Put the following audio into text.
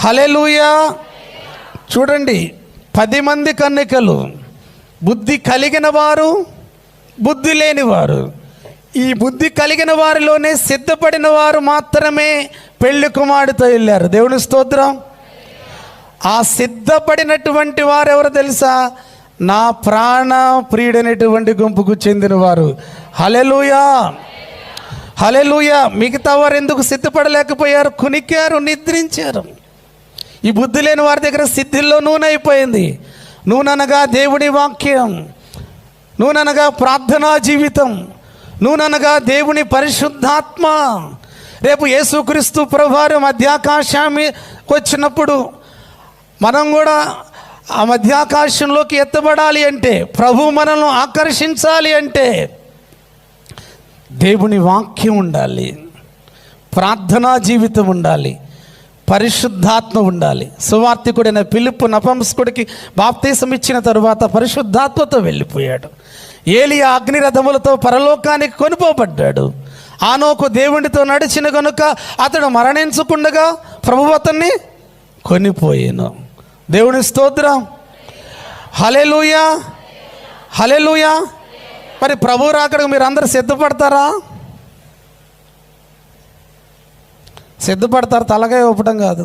హల్లెలూయా. చూడండి, 10 మంది కన్యకలు, బుద్ధి కలిగిన వారు, బుద్ధి లేనివారు. ఈ బుద్ధి కలిగిన వారిలోనే సిద్ధపడిన వారు మాత్రమే పెళ్లి కుమారుడితో వెళ్ళారు. దేవుని స్తోత్రం. ఆ సిద్ధపడినటువంటి వారు ఎవరు తెలుసా? నా ప్రాణ ప్రియుడైనటువంటి గుంపుకు చెందినవారు. హల్లెలూయా, హల్లెలూయా. మిగతా వారు ఎందుకు సిద్ధపడలేకపోయారు? కునికారు, నిద్రించారు. ఈ బుద్ధి లేని వారి దగ్గర సిద్ధిల్లో నూనె అయిపోయింది. నూనెనగా దేవుని వాక్యం, నూనెనగా ప్రార్థనా జీవితం, నూనెనగా దేవుని పరిశుద్ధాత్మ. రేపు యేసుక్రీస్తు ప్రభువారు మధ్యాకాశాన్ని వచ్చినప్పుడు మనం కూడా ఆ మధ్యాకాశంలోకి ఎత్తబడాలి అంటే, ప్రభు మనల్ని ఆకర్షించాలి అంటే దేవుని వాక్యం ఉండాలి, ప్రార్థనా జీవితం ఉండాలి, పరిశుద్ధాత్మ ఉండాలి. సువార్తికుడైన ఫిలిప్పు నపుంసకుడికి బాప్తీసం ఇచ్చిన తరువాత పరిశుద్ధాత్మతో వెళ్ళిపోయాడు. ఏలియా అగ్నిరథములతో పరలోకానికి కొనిపోబడ్డాడు. ఆనోకు దేవునితో నడిచిన కనుక అతడు మరణించకుండగా ప్రభువు అతన్ని కొనిపోయాను. దేవుని స్తోత్రం. హల్లెలూయా, హల్లెలూయా. మరి ప్రభు రాకడకు మీరు అందరూ సిద్ధపడతారా? సిద్ధపడతారు, తలకాయ ఊపడం కాదు.